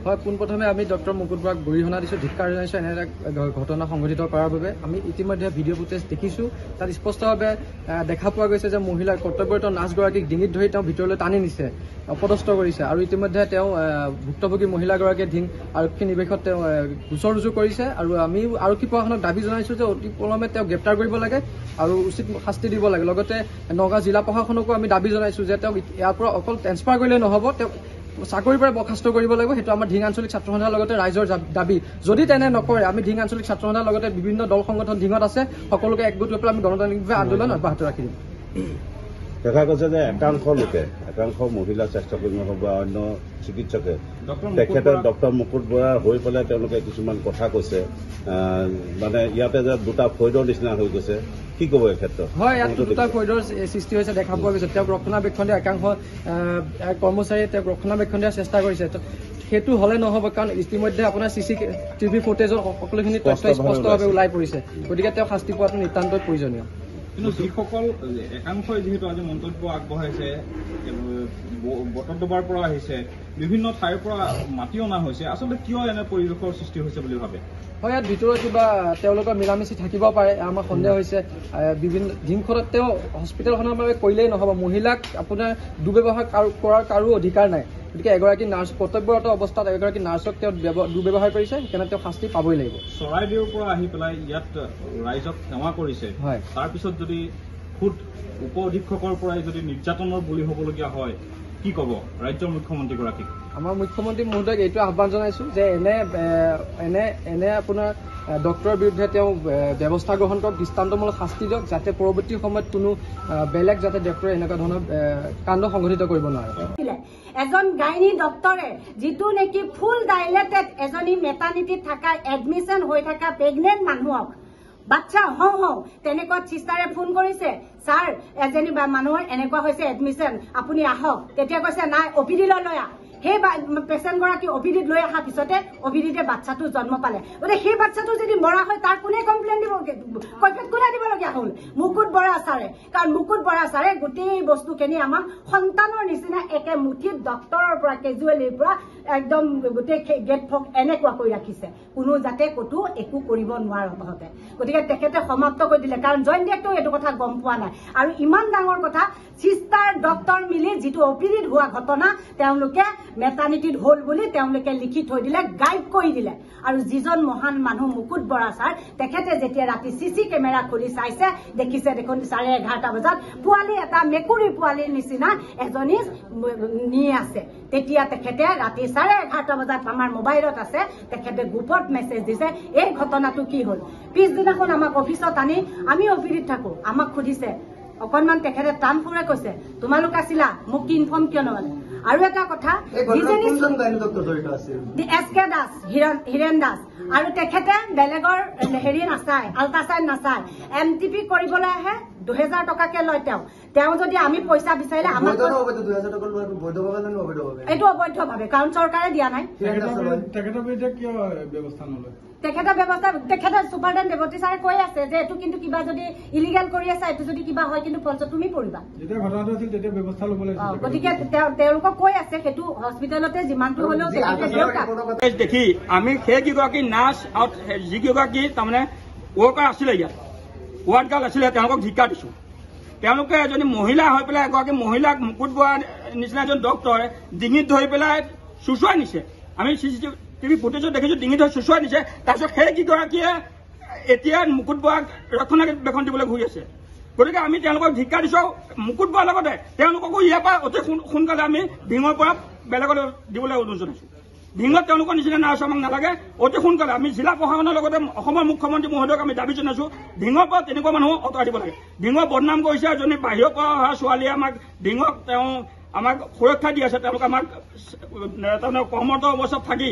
হয়, পোনপ্ৰথমে আমি ডক্টৰ মুকুট বৰাক গৰিহণা দিছোঁ, ধিক্কাৰ জনাইছোঁ এনে এটা ঘটনা সংঘটিত কৰাৰ বাবে। আমি ইতিমধ্যে ভিডিঅ' ফুটেজ দেখিছোঁ, তাত স্পষ্টভাৱে দেখা পোৱা গৈছে যে মহিলাৰ কৰ্তব্যৰত নাৰ্ছগৰাকীক ডিঙিত ধৰি তেওঁ ভিতৰলৈ টানি নিছে, অপদস্থ কৰিছে আৰু ইতিমধ্যে তেওঁ ভুক্তভোগী মহিলাগৰাকীয়ে ধিং আৰক্ষী নিৱেশত তেওঁ গোচৰ ৰুজু কৰিছে আৰু আমি আৰক্ষী প্ৰশাসনক দাবী জনাইছোঁ যে অতি পলমে তেওঁক গ্ৰেপ্তাৰ কৰিব লাগে আৰু উচিত শাস্তি দিব লাগে। লগতে নগাঁও জিলা প্ৰশাসনকো আমি দাবী জনাইছোঁ যে তেওঁক ইয়াৰ পৰা অকল ট্ৰেন্সফাৰ কৰিলে নহ'ব, তেওঁক চাকৰিৰ পৰা বৰ্খাস্ত কৰিব লাগিব। সেইটো আমাৰ ধিং আঞ্চলিক ছাত্ৰ সন্থাৰ লগতে ৰাইজৰ দাবী। যদি তেনে নকৰে আমি ধিং আঞ্চলিক ছাত্ৰ সন্থাৰ লগতে বিভিন্ন দল সংগঠন ধিঙত আছে, সকলোকে একগোট হৈ পেলাই আমি গণতান্ত্ৰিকভাৱে আন্দোলন অব্যাহত ৰাখিম। দেখা গৈছে যে একাংশ মহিলা স্বাস্থ্যকৰ্মী হওক বা অন্য চিকিৎসকে তেখেতৰ ডক্টৰ মুকুট বৰাৰ হৈ পেলাই তেওঁলোকে কিছুমান কথা কৈছে, মানে ইয়াতে যে দুটা ফৈদৰ নিচিনা হৈ গৈছে, কি ক'ব এই ক্ষেত্ৰত? হয়, ইয়াত দুটা ফৈদৰ সৃষ্টি হৈছে দেখা পোৱা গৈছে। তেওঁক ৰক্ষণাবেক্ষণ দিয়া একাংশ কৰ্মচাৰীয়ে তেওঁক ৰক্ষণাবেক্ষণ দিয়াৰ চেষ্টা কৰিছে। সেইটো হ'লে নহ'ব, কাৰণ ইতিমধ্যে আপোনাৰ CCTV ফুটেজৰ সকলোখিনি তথ্য স্পষ্টভাৱে ওলাই পৰিছে। গতিকে তেওঁ শাস্তি পোৱাটো নিতান্তই প্ৰয়োজনীয়। কিন্তু যিসকল একাংশই যিহেতু আজি মন্তব্য আগবঢ়াইছে, বটদ্ৰৱাৰ পৰা আহিছে, বিভিন্ন ঠাইৰ পৰা মাতি অনা হৈছে, আচলতে কিয় এনে পৰিৱেশৰ সৃষ্টি হৈছে বুলি ভাবে? হয়, ইয়াত ভিতৰত কিবা তেওঁলোকৰ মিলামিচি থাকিব পাৰে, আমাৰ সন্দেহ হৈছে। বিভিন্ন ধিংখনত তেওঁ হস্পিটেলখনৰ বাবে কৰিলেই নহ'ব, মহিলাক আপোনাৰ দুৰ্ব্যৱহাৰ কৰাৰ কাৰো অধিকাৰ নাই। গতিকে এগৰাকী নাৰ্ছ কৰ্তব্যৰত অৱস্থাত এগৰাকী নাৰ্ছক তেওঁ দুৰ্ব্যৱহাৰ কৰিছে, সেইকাৰণে তেওঁ শাস্তি পাবই লাগিব। চৰাইদেউৰ পৰা আহি পেলাই ইয়াত ৰাইজক সেৱা কৰিছে, হয়, তাৰপিছত যদি খুদ উপ অধীক্ষকৰ পৰাই যদি নিৰ্যাতনৰ বলি হ'বলগীয়া হয়, কি ক'ব ৰাজ্যৰ মুখ্যমন্ত্ৰীগৰাকীক? আমাৰ মুখ্যমন্ত্ৰী মহোদয়ক এইটো আহ্বান জনাইছোঁ যে এনে আপোনাৰ ডক্টৰৰ বিৰুদ্ধে তেওঁ ব্যৱস্থা গ্ৰহণ কৰক, দৃষ্টান্তমূলক শাস্তি দিয়ক, যাতে পৰৱৰ্তী সময়ত কোনো বেলেগ যাতে ডক্টৰে এনেকুৱা ধৰণৰ কাণ্ড সংঘটিত কৰিব নোৱাৰে। এজন গাইনী ডক্টৰে যিটো নেকি ফুল ডাইলেটেড এজনী মেটাৰ্নিটিত থকা এডমিশ্যন হৈ থকা প্ৰেগনেণ্ট মানুহক বাচ্চা হওঁ তেনেকুৱা চিষ্টাৰে ফোন কৰিছে, ছাৰ এজনী মানুহৰ এনেকুৱা হৈছে এডমিশ্যন, আপুনি আহক। তেতিয়া কৈছে নাই, OPD লৈ আহ। সেই পেচেণ্টগৰাকী OPDত লৈ অহাৰ পিছতে OPDতে বাচ্চাটো জন্ম পালে। গতিকে সেই বাচ্চাটো যদি মৰা হয় তাৰ কোনে কমপ্লেইন দিব, কৈফিয়ত কোনে দিবলগীয়া হ'ল? মুকুট বৰা ছাৰে। কাৰণ মুকুট বৰা ছাৰে গোটেই বস্তুখিনি আমাক সন্তানৰ নিচিনা একে মুঠিত ডক্টৰৰ পৰা কেজুৱেলিৰ পৰা একদম গোটেই গেট ফক এনেকুৱা কৰি ৰাখিছে, কোনো যাতে ক'তো একো কৰিব নোৱাৰে অন্ততে। গতিকে তেখেতে সমাপ্ত কৰি দিলে, কাৰণ জইণ্ট ডিৰেক্টৰেও এইটো কথা গম পোৱা নাই। আৰু ইমান ডাঙৰ কথা, চিষ্টাৰ ডক্টৰ মিলি যিটো OPDত হোৱা ঘটনা তেওঁলোকে মেটাৰ্নিটিত হ'ল বুলি তেওঁলোকে লিখি থৈ দিলে, গাইড কৰি দিলে। আৰু যিজন মহান মানুহ মুকুট বৰা ছাৰ, তেখেতে যেতিয়া ৰাতি CC কেমেৰা খুলি চাইছে, দেখিছে দেখোন 11:30 বজাত পোৱালি এটা মেকুৰী পোৱালিৰ নিচিনা এজনী নি আছে। তেতিয়া তেখেতে ৰাতি 11:30 বজাত আমাৰ মোবাইলত আছে, তেখেতে গ্ৰুপত মেছেজ দিছে এই ঘটনাটো কি হ'ল। পিছদিনাখন আমাক অফিচত আনি, আমি OPDত থাকো, আমাক সুধিছে অকণমান, তেখেতে টান সুৰে কৈছে তোমালোক আছিলা, মোক ইনফৰ্ম কিয় নকৰিলা? আৰু এটা কথা, SK দাস, হীৰেণ দাস, আৰু তেখেতে বেলেগৰ হেৰি নাচায়, আল্ট্ৰাচাউণ্ড নাচায়, MTP কৰিবলৈ আহে, 2000 টকাকে লয় তেওঁ যদি আমি পইচা বিচাৰিলে আমাক এইটো অবৈধভাৱে, কাৰণ চৰকাৰে দিয়া নাই। তেখেতে সুপাৰিনটেণ্ডেণ্ট দেৱতী ছাৰে কৈ আছে যে এইটো কিন্তু কিবা যদি ইলিগেল কৰি আছে, এইটো যদি কিবা হয় কিন্তু ফলছত তুমি পৰিবা। গতিকে তেওঁলোকক কৈ আছে সেইটো হস্পিটেলতে যিমানটো হলেও দেখি আমি সেইকেইগৰাকী নাৰ্ছ আৰু যিকেইগৰাকী তাৰমানে ৱৰ্কাৰ আছিলে, ইয়াত ৱাৰ্ড গাৰ্ল আছিলে, তেওঁলোকক ধিক্কাৰ দিছোঁ। তেওঁলোকে এজনী মহিলা হৈ পেলাই এগৰাকী মহিলাক মুকুট বৰা নিচিনা এজন ডক্টৰে ডিঙিত ধৰি পেলাই চুচুৱাই নিছে। আমি CCTV ফুটেজত দেখিছোঁ, ডিঙিত ধৰি চুচুৱাই নিছে। তাৰপিছত সেইকেইগৰাকীয়ে এতিয়া মুকুট বৰাক ৰক্ষণাবেক্ষণ দিবলৈ ঘূৰি আছে। গতিকে আমি তেওঁলোকক ধিক্কাৰ দিছোঁ। মুকুট বৰাৰ লগতে তেওঁলোককো ইয়াৰ পৰা অতি সোনকালে আমি ধিঙৰ পৰা বেলেগত দিবলৈ অনুৰোধ জনাইছোঁ। ধিঙত তেওঁলোকৰ নিচিনা নাৰ্ছ আমাক নালাগে, অতি সোনকালে আমি জিলা প্ৰশাসনৰ লগতে অসমৰ মুখ্যমন্ত্ৰী মহোদয়ক আমি দাবী জনাইছোঁ, ধিঙৰ পৰা তেনেকুৱা মানুহ আঁতৰাই দিব লাগে। ধিঙৰ বদনাম কৰিছে, এজনী বাহিৰৰ পৰা অহা ছোৱালীয়ে আমাক আমাক সুৰক্ষা দি আছে। তেওঁলোকে আমাক তাৰমানে কৰ্মৰত অৱস্থাত থাকি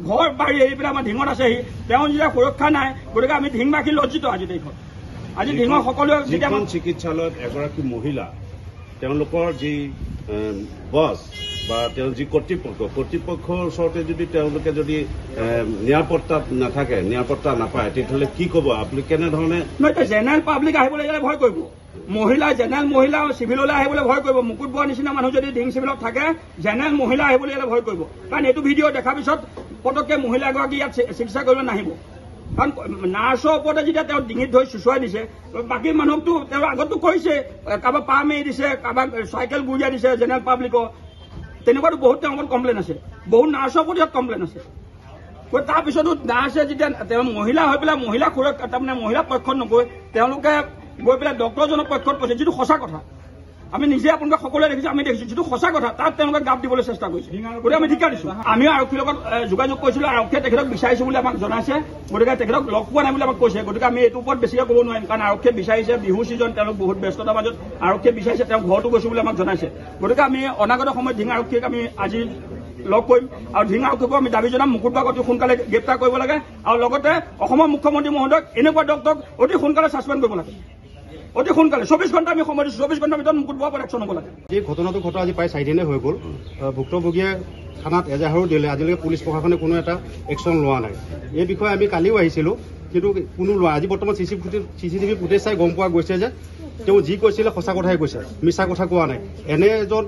ঘৰ বাৰী এৰি পেলাই আমাৰ ধিঙত আছেহি, তেওঁ যেতিয়া সুৰক্ষা নাই। গতিকে আমি ধিংবাসী লজ্জিত। আজি দেশত আজি ধিঙৰ সকলোৱে যেতিয়া চিকিৎসালয়ত এগৰাকী মহিলা, তেওঁলোকৰ যি বছ বা তেওঁৰ যি কৰ্তৃপক্ষৰ ওচৰতে যদি তেওঁলোকে যদি নিৰাপত্তাত নাথাকে, নিৰাপত্তা নাপায়, তেতিয়াহ'লে কি ক'ব আপুনি? কেনেধৰণে জেনেৰেল পাব্লিক আহিবলৈ গ'লে ভয় কৰিব। মহিলা জেনেৰেল মহিলা চিভিললৈ আহিবলৈ ভয় কৰিব। মুকুট বৰুৱাৰ নিচিনা মানুহ যদি ডিং চিভিলত থাকে জেনেৰেল মহিলা আহিবলৈ ভয় কৰিব। কাৰণ এইটো ভিডিঅ' দেখাৰ পিছত পটককৈ মহিলা এগৰাকী ইয়াত চিকিৎসা কৰিবলৈ নাহিব। কাৰণ নাৰ্ছৰ ওপৰতে যেতিয়া তেওঁ ডিঙিত ধৰি চুচুৱাই দিছে, বাকী মানুহকতো তেওঁ আগতো কৈছে, কাৰোবাক পাৰ মাৰি দিছে, কাৰোবাক চাইকেল গুৰিয়াই দিছে জেনেৰেল পাব্লিকৰ, তেনেকুৱাতো বহুত তেওঁৰ ওপৰত কমপ্লেইন আছে, বহুত নাৰ্ছৰ ওপৰত ইয়াত কমপ্লেইন আছে। তাৰপিছতো নাৰ্ছে যেতিয়া তেওঁ মহিলা হৈ পেলাই মহিলা সুৰক্ষা তাৰমানে মহিলা পক্ষত নগৈ তেওঁলোকে গৈ পেলাই ডক্টৰজনৰ পক্ষত কৈছে, যিটো সঁচা কথা। আমি নিজে আপোনালোকে সকলোৱে দেখিছোঁ, আমি দেখিছোঁ, যিটো সঁচা কথা তাত তেওঁলোকে গাপ দিবলৈ চেষ্টা কৰিছে। গতিকে আমি ধিক্কাৰ দিছোঁ। আমিও আৰক্ষীৰ লগত যোগাযোগ কৰিছিলোঁ, আৰক্ষীয়ে তেখেতক বিচাৰিছে বুলি আমাক জনাইছে, গতিকে তেখেতক লগ পোৱা নাই বুলি আমাক কৈছে। গতিকে আমি এইটোৰ ওপৰত বেছিকৈ ক'ব নোৱাৰিম, কাৰণ আৰক্ষীয়ে বিচাৰিছে, বিহু ছিজন, তেওঁলোক বহুত ব্যস্ততাৰ মাজত আৰক্ষীয়ে বিচাৰিছে, তেওঁ ঘৰতো গৈছোঁ বুলি আমাক জনাইছে। গতিকে আমি অনাগত সময়ত ঢিং আৰক্ষীক আমি আজি লগ কৰিম আৰু ঢিং আৰক্ষীকো আমি দাবী জনাম মুকুট বৰুৱাক অতি সোনকালে গ্ৰেপ্তাৰ কৰিব লাগে আৰু লগতে অসমৰ মুখ্যমন্ত্ৰী মহোদয়ক এনেকুৱা ডক্টৰক অতি সোনকালে ছাছপেণ্ড কৰিব লাগে, অতি সোনকালে। 24 ঘণ্টা আমি সময় দিছোঁ, 24 ঘণ্টাৰ ভিতৰত মুকুট বৰুৱাৰ ওপৰত একশ্যন হ'ব লাগে। এই ঘটনাটো ঘটা আজি প্ৰায় 4 দিনে হৈ গ'ল। ভুক্তভোগীয়ে থানাত এজাহাৰো দিলে, আজিলৈকে পুলিচ প্ৰশাসনে কোনো এটা একশ্যন লোৱা নাই। এই বিষয়ে আমি কালিও আহিছিলোঁ, কিন্তু কোনো লোৱা। আজি বৰ্তমান CCTV ফুটেজ চাই গম পোৱা গৈছে যে তেওঁ যি কৈছিলে সঁচা কথাই কৈছে, মিছা কথা কোৱা নাই। এনে এজন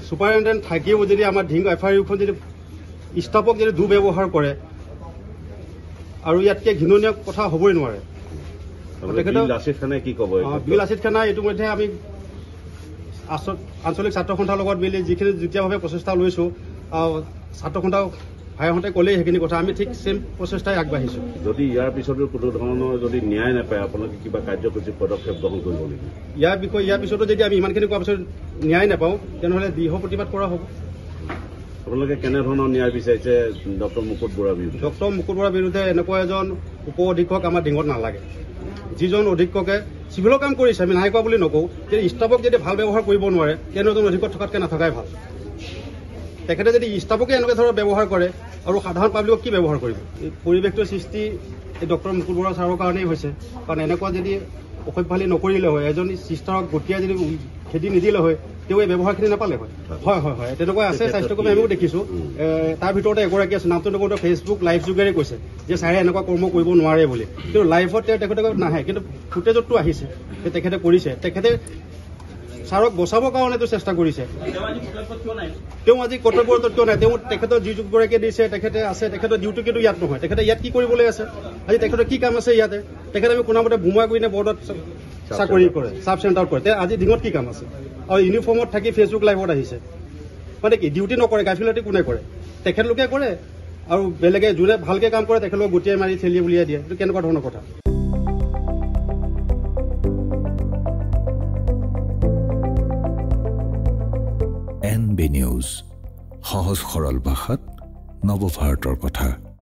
ছুপাৰিণ্টেণ্ডেণ্ট থাকিও যদি আমাৰ ঢিং FIU-খন যদি ষ্টাফক যদি দুৰ্ব্যৱহাৰ কৰে, আৰু ইয়াতকৈ ঘৃণনীয় কথা হ'বই নোৱাৰে। বিল আছিদ খানা ইতিমধ্যে আমি আঞ্চলিক ছাত্ৰ সন্থাৰ লগত মিলি যিখিনি যুটীয়াভাৱে প্ৰচেষ্টা লৈছোঁ, ছাত্ৰ সন্থা ভাইহঁতে ক'লেই সেইখিনি কথা, আমি ঠিক চেম প্ৰচেষ্টাই আগবাঢ়িছোঁ। যদি ইয়াৰ পিছতো কোনো ধৰণৰ যদি ন্যায় নাপায়, আপোনালোকে কিবা কাৰ্যসূচী পদক্ষেপ গ্ৰহণ কৰিব নেকি? ইয়াৰ পিছতো যদি আমি ইমানখিনি কোৱাৰ পিছত ন্যায় নাপাওঁ, তেনেহ'লে দৃঢ় প্ৰতিবাদ কৰা হ'ব। আপোনালোকে কেনেধৰণৰ ন্যায় বিচাৰিছে ডক্টৰ মুকুট বৰুৱাৰ বিৰুদ্ধে? ডক্টৰ মুকুট বৰুৱাৰ বিৰুদ্ধে এনেকুৱা এজন উপ অধীক্ষক আমাৰ ডিঙত নালাগে, যিজন অধীক্ষকে চিভিলৰ কাম কৰিছে, আমি নাই কোৱা বুলি নকওঁ। যদি ষ্টাফক যদি ভাল ব্যৱহাৰ কৰিব নোৱাৰে, তেনে এজন অধীক্ষক থকাতকৈ নথকাই ভাল। তেখেতে যদি ষ্টাফকে এনেকুৱা ধৰণৰ ব্যৱহাৰ কৰে আৰু সাধাৰণ পাব্লিকক কি ব্যৱহাৰ কৰিব? এই পৰিৱেশটোৰ সৃষ্টি এই ডক্টৰ মুকুট বৰুৱা ছাৰৰ কাৰণেই হৈছে। কাৰণ এনেকুৱা যদি অসভ্যালি নকৰিলে হয়, এজন চিষ্টাৰক গতিয়াই যদি খেদি নিদিলে হয়, তেওঁ এই ব্যৱহাৰখিনি নাপালে হয়। হয়, তেনেকুৱা আছে, স্বাস্থ্যকৰ্মী আমিও দেখিছোঁ। তাৰ ভিতৰতে এগৰাকী আছে, নামটো নকওঁতে ফেচবুক লাইভ যোগেৰে কৈছে যে ছাৰে এনেকুৱা কৰ্ম কৰিব নোৱাৰে বুলি, কিন্তু লাইভত তেখেতে নাহে, কিন্তু ফুটেজতটো আহিছে যে তেখেতে কৰিছে। তেখেতে ছাৰক বচাবৰ কাৰণেতো চেষ্টা কৰিছে। তেওঁ আজি কৰ্তব্যৰত কিয় নাই? তেওঁ তেখেতৰ যি যুগগৰাকীয়ে দিছে, তেখেতে আছে, তেখেতৰ ডিউটি কিন্তু ইয়াত নহয়। তেখেতে ইয়াত কি কৰিবলৈ আছে? আজি তেখেতৰ কি কাম আছে ইয়াতে? তেখেতে আমি কোনোমতে বোমাগুৰিনে বৰ্ডত চাকৰি কৰে, চাব চেণ্টাৰত কৰে। আজি দিনত কি কাম আছে? আৰু ইউনিফৰ্মত থাকি ফেচবুক লাইভত আহিছে, মানে কি ডিউটি নকৰে? গাফিলতি কোনে কৰে? তেখেতলোকে কৰে, আৰু বেলেগে যোনে ভালকৈ কাম কৰে তেখেতলোকক গোটিয়াই মাৰি ঠেলি উলিয়াই দিয়ে। এইটো কেনেকুৱা ধৰণৰ কথা? NB নিউজ, সহজ সৰল ভাষাত নৱভাৰতৰ কথা।